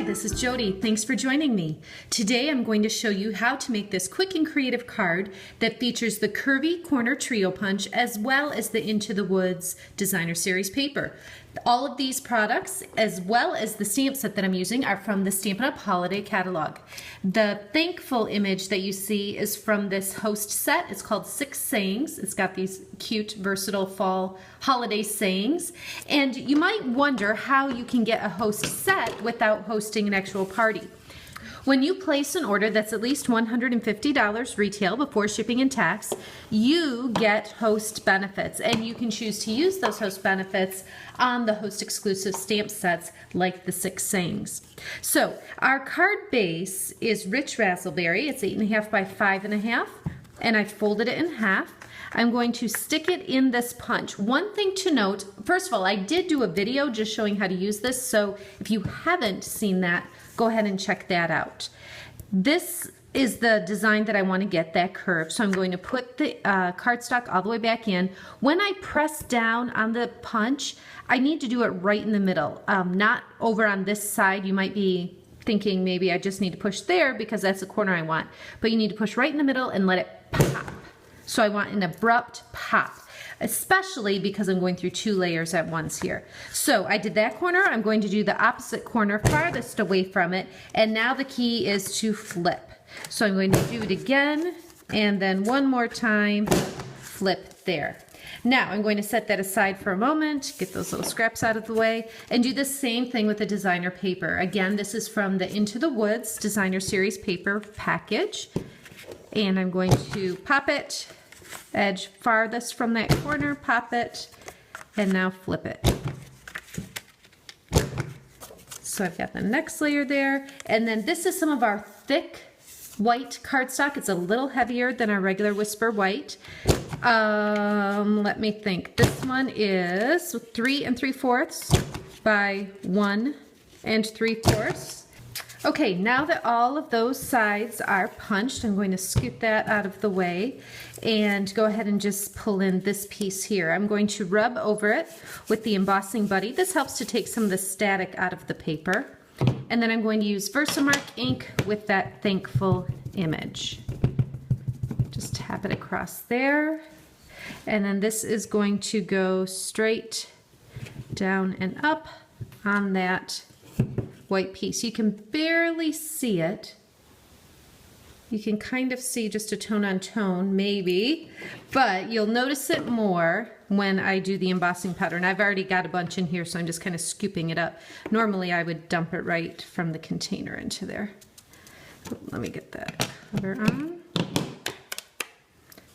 this is Jodi. Thanks for joining me. Today I'm going to show you how to make this quick and creative card that features the Curvy Corner Trio Punch as well as the Into the Woods Designer Series paper. All of these products, as well as the stamp set that I'm using, are from the Stampin' Up! Holiday Catalog. The thankful image that you see is from this host set. It's called 6 Sayings. It's got these cute, versatile fall holiday sayings. And you might wonder how you can get a host set without hosting an actual party. When you place an order that's at least $150 retail before shipping and tax, you get host benefits, and you can choose to use those host benefits on the host exclusive stamp sets like the 6 Sayings. So our card base is rich raspberry. It's 8.5 by 5.5, and I folded it in half. I'm going to stick it in this punch. One thing to note, first of all, I did do a video just showing how to use this, so if you haven't seen that, go ahead and check that out. This is the design that I want to get, that curve. So I'm going to put the cardstock all the way back in. When I press down on the punch, I need to do it right in the middle, not over on this side. You might be thinking maybe I just need to push there because that's the corner I want. But you need to push right in the middle and let it pop. So I want an abrupt pop, especially because I'm going through 2 layers at once here. So I did that corner. I'm going to do the opposite corner farthest away from it. And now the key is to flip. So I'm going to do it again, and then one more time, flip there. Now I'm going to set that aside for a moment, get those little scraps out of the way, and do the same thing with the designer paper. Again, this is from the Into the Woods Designer Series paper package. And I'm going to pop it, edge farthest from that corner, pop it, and now flip it. So I've got the next layer there, and then this is some of our thick white cardstock. It's a little heavier than our regular Whisper White. Let me think. This one is 3 3/4 by 1 3/4. Okay, now that all of those sides are punched, I'm going to scoot that out of the way and go ahead and just pull in this piece here. I'm going to rub over it with the embossing buddy. This helps to take some of the static out of the paper. And then I'm going to use Versamark ink with that thankful image. Just tap it across there. And then this is going to go straight down and up on that white piece. You can barely see it. You can kind of see just a tone on tone, maybe, but you'll notice it more when I do the embossing powder. And I've already got a bunch in here, so I'm just kind of scooping it up. Normally I would dump it right from the container into there. Let me get that cover on.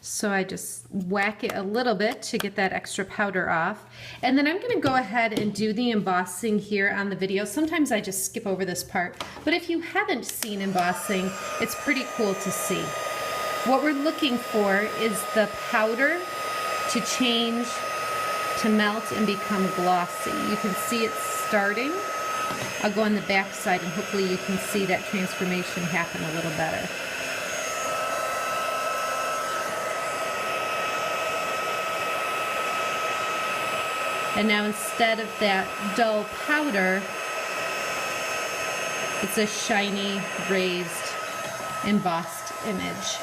So I just whack it a little bit to get that extra powder off. And then I'm gonna go ahead and do the embossing here on the video. Sometimes I just skip over this part, but if you haven't seen embossing, it's pretty cool to see. What we're looking for is the powder to change, to melt and become glossy. You can see it starting. I'll go on the back side and hopefully you can see that transformation happen a little better. And now instead of that dull powder, it's a shiny, raised, embossed image.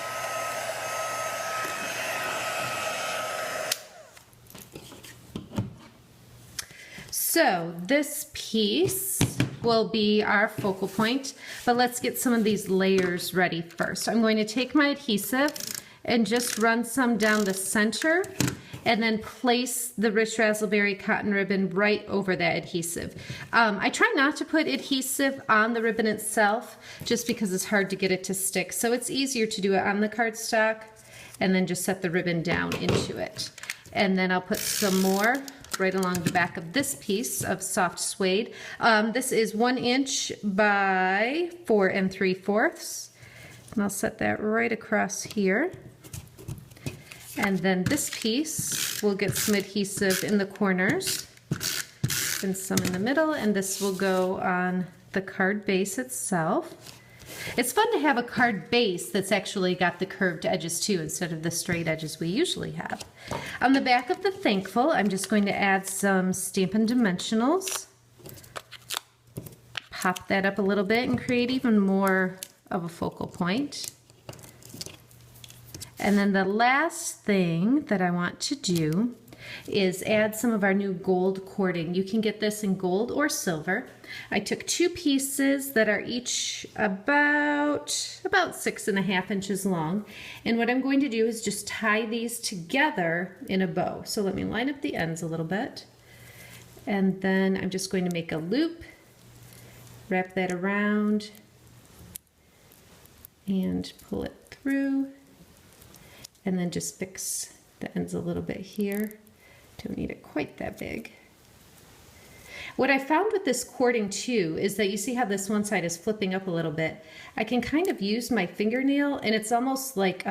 So this piece will be our focal point, but let's get some of these layers ready first. I'm going to take my adhesive and just run some down the center and then place the rich raspberry cotton ribbon right over that adhesive. I try not to put adhesive on the ribbon itself just because it's hard to get it to stick. So it's easier to do it on the cardstock and then just set the ribbon down into it. And then I'll put some more right along the back of this piece of soft suede. This is 1 inch by 4 3/4. And I'll set that right across here. And then this piece will get some adhesive in the corners and some in the middle, and this will go on the card base itself. It's fun to have a card base that's actually got the curved edges too, instead of the straight edges we usually have. On the back of the Thankful, I'm just going to add some Stampin' Dimensionals. pop that up a little bit and create even more of a focal point. And then the last thing that I want to do is add some of our new gold cording. You can get this in gold or silver. I took 2 pieces that are each about 6.5 inches long. And what I'm going to do is just tie these together in a bow. So let me line up the ends a little bit. And then I'm just going to make a loop, wrap that around, and pull it through. And then just fix the ends a little bit here. Don't need it quite that big. What I found with this cording too is that you see how this one side is flipping up a little bit. I can kind of use my fingernail, and it's almost like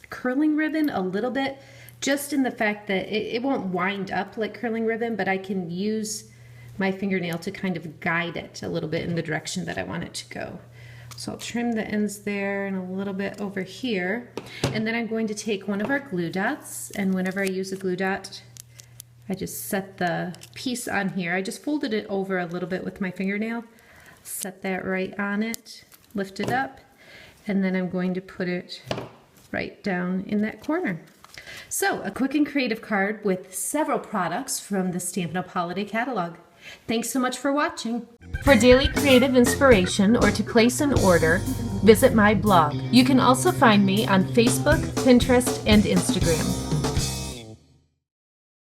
curling ribbon a little bit, just in the fact that it won't wind up like curling ribbon, but I can use my fingernail to kind of guide it a little bit in the direction that I want it to go. So I'll trim the ends there and a little bit over here. And then I'm going to take one of our glue dots, and whenever I use a glue dot, I just set the piece on here. I just folded it over a little bit with my fingernail, set that right on it, lift it up, and then I'm going to put it right down in that corner. So a quick and creative card with several products from the Stampin' Up! Holiday Catalog. Thanks so much for watching. For daily creative inspiration or to place an order, visit my blog. You can also find me on Facebook, Pinterest, and Instagram.